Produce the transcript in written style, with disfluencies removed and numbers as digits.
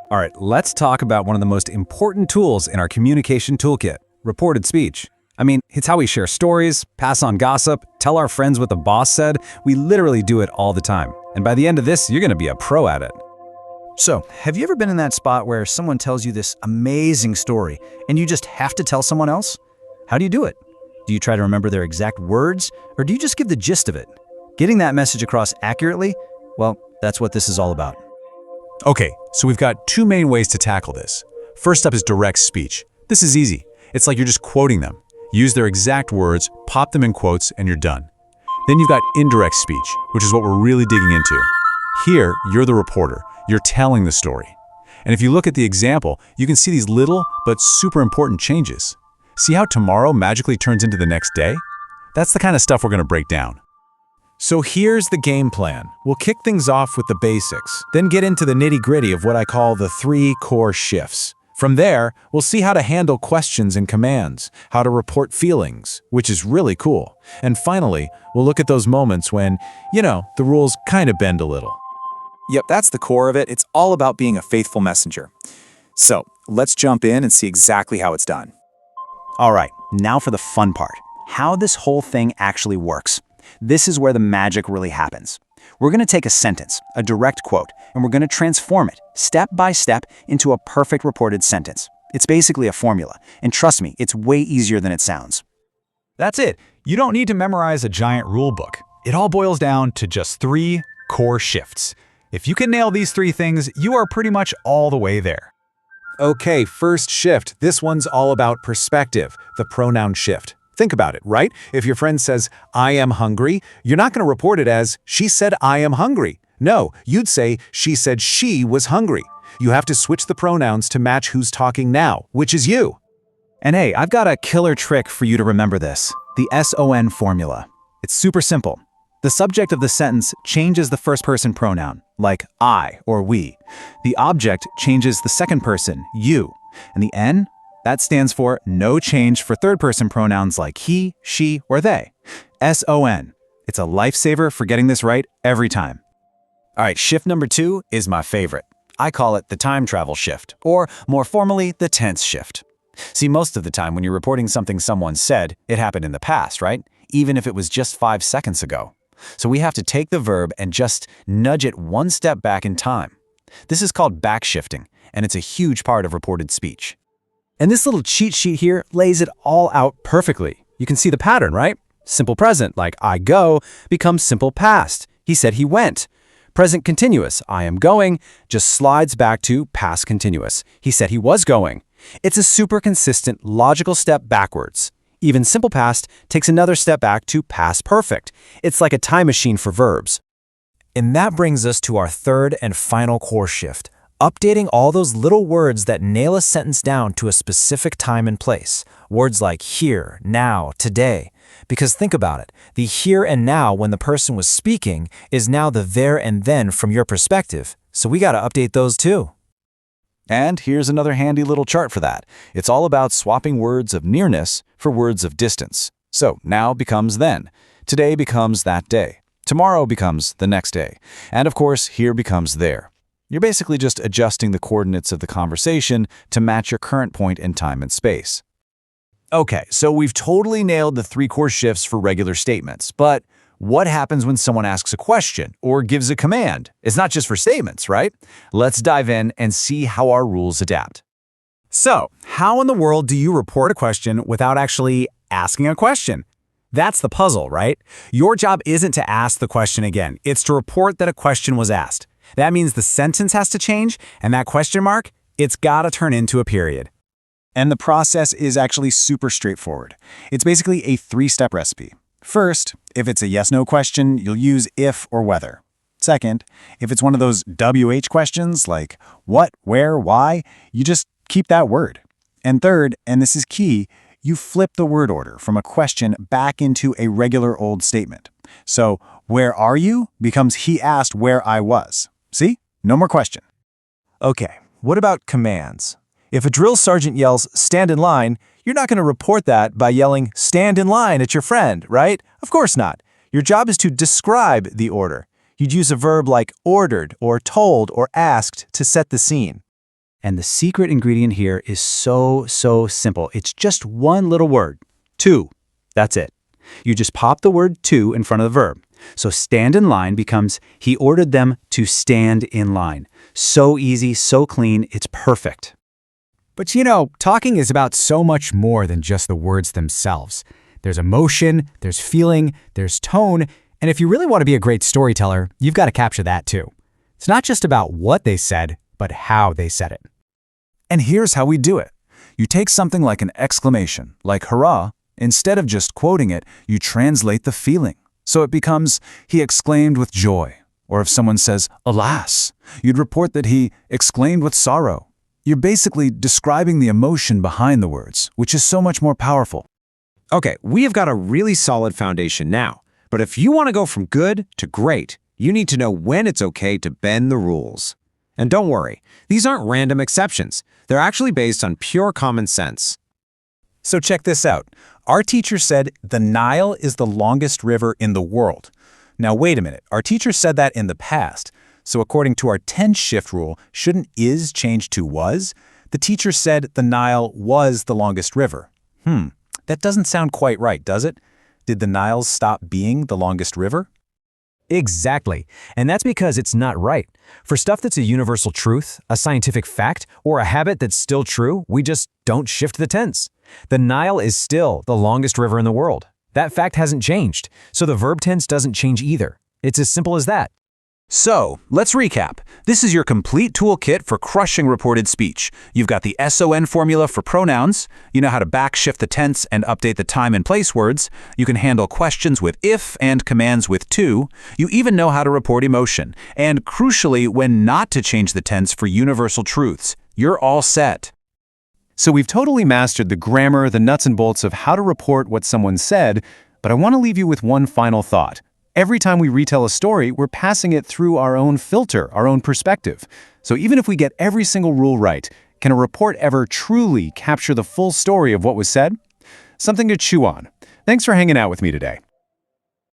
All right, let's talk about one of the most important tools in our communication toolkit, reported speech. I mean, it's how we share stories, pass on gossip, tell our friends what the boss said. We literally do it all the time. And by the end of this, you're going to be a pro at it. So, have you ever been in that spot where someone tells you this amazing story and you just have to tell someone else? How do you do it? Do you try to remember their exact words, or do you just give the gist of it? Getting that message across accurately? Well, that's what this is all about. Okay, so we've got two main ways to tackle this. First up is direct speech. This is easy. It's like you're just quoting them. Use their exact words, pop them in quotes, and you're done. Then you've got indirect speech, which is what we're really digging into. Here, you're the reporter. You're telling the story. And if you look at the example, you can see these little but super important changes. See how tomorrow magically turns into the next day? That's the kind of stuff we're going to break down. So here's the game plan. We'll kick things off with the basics, then get into the nitty-gritty of what I call the 3 core shifts. From there, we'll see how to handle questions and commands, how to report feelings, which is really cool. And finally, we'll look at those moments when, the rules kind of bend a little. Yep, that's the core of it. It's all about being a faithful messenger. So, let's jump in and see exactly how it's done. All right, now for the fun part, how this whole thing actually works. This is where the magic really happens. We're going to take a sentence, a direct quote, and we're going to transform it, step by step, into a perfect reported sentence. It's basically a formula, and trust me, it's way easier than it sounds. That's it. You don't need to memorize a giant rule book. It all boils down to just 3 core shifts. If you can nail these 3 things, you are pretty much all the way there. Okay, first shift. This one's all about perspective, the pronoun shift. Think about it, right? If your friend says, "I am hungry," you're not going to report it as, "She said I am hungry." No, you'd say, "She said she was hungry." You have to switch the pronouns to match who's talking now, which is you. And hey, I've got a killer trick for you to remember this, the SON formula. It's super simple. The subject of the sentence changes the first person pronoun, like I or we. The object changes the second person, you. And the N? That stands for no change for third person pronouns like he, she, or they. SON. It's a lifesaver for getting this right every time. All right, shift number 2 is my favorite. I call it the time travel shift, or more formally, the tense shift. See, most of the time when you're reporting something someone said, it happened in the past, right? Even if it was just 5 seconds ago. So we have to take the verb and just nudge it one step back in time. This is called backshifting, and it's a huge part of reported speech. And this little cheat sheet here lays it all out perfectly. You can see the pattern, right? Simple present, like I go, becomes simple past. He said he went. Present continuous, I am going, just slides back to past continuous. He said he was going. It's a super consistent, logical step backwards. Even simple past takes another step back to past perfect. It's like a time machine for verbs. And that brings us to our third and final core shift, updating all those little words that nail a sentence down to a specific time and place. Words like here, now, today. Because think about it, the here and now when the person was speaking is now the there and then from your perspective. So we got to update those too. And here's another handy little chart for that. It's all about swapping words of nearness for words of distance. So now becomes then. Today becomes that day. Tomorrow becomes the next day. And of course, here becomes there. You're basically just adjusting the coordinates of the conversation to match your current point in time and space. Okay, so we've totally nailed the 3 core shifts for regular statements, but what happens when someone asks a question or gives a command? It's not just for statements, right? Let's dive in and see how our rules adapt. So, how in the world do you report a question without actually asking a question? That's the puzzle, right? Your job isn't to ask the question again. It's to report that a question was asked. That means the sentence has to change, and that question mark, it's got to turn into a period. And the process is actually super straightforward. It's basically a 3-step recipe. First, if it's a yes-no question, you'll use if or whether. Second, if it's one of those WH questions like what, where, why, you just keep that word. And third, and this is key, you flip the word order from a question back into a regular old statement. So, where are you becomes he asked where I was. See? No more question. Okay, what about commands? If a drill sergeant yells, "Stand in line," you're not going to report that by yelling, "Stand in line" at your friend, right? Of course not. Your job is to describe the order. You'd use a verb like ordered or told or asked to set the scene. And the secret ingredient here is so simple. It's just one little word, to. That's it. You just pop the word to in front of the verb. So stand in line becomes he ordered them to stand in line. So easy, so clean, it's perfect. But talking is about so much more than just the words themselves. There's emotion, there's feeling, there's tone, and if you really want to be a great storyteller, you've got to capture that too. It's not just about what they said, but how they said it. And here's how we do it. You take something like an exclamation, like hurrah. Instead of just quoting it, you translate the feeling. So it becomes, he exclaimed with joy. Or if someone says, alas, you'd report that he exclaimed with sorrow. You're basically describing the emotion behind the words, which is so much more powerful. Okay, we have got a really solid foundation now. But if you want to go from good to great, you need to know when it's okay to bend the rules. And don't worry, these aren't random exceptions. They're actually based on pure common sense. So check this out. Our teacher said the Nile is the longest river in the world. Now wait a minute, our teacher said that in the past. So according to our tense shift rule, shouldn't is change to was? The teacher said the Nile was the longest river. That doesn't sound quite right, does it? Did the Nile stop being the longest river? Exactly. And that's because it's not right. For stuff that's a universal truth, a scientific fact, or a habit that's still true, we just don't shift the tense. The Nile is still the longest river in the world. That fact hasn't changed, so the verb tense doesn't change either. It's as simple as that. So, let's recap. This is your complete toolkit for crushing reported speech. You've got the SON formula for pronouns. You know how to backshift the tense and update the time and place words. You can handle questions with if and commands with to. You even know how to report emotion. And crucially, when not to change the tense for universal truths. You're all set. So we've totally mastered the grammar, the nuts and bolts of how to report what someone said, but I want to leave you with one final thought. Every time we retell a story, we're passing it through our own filter, our own perspective. So even if we get every single rule right, can a report ever truly capture the full story of what was said? Something to chew on. Thanks for hanging out with me today.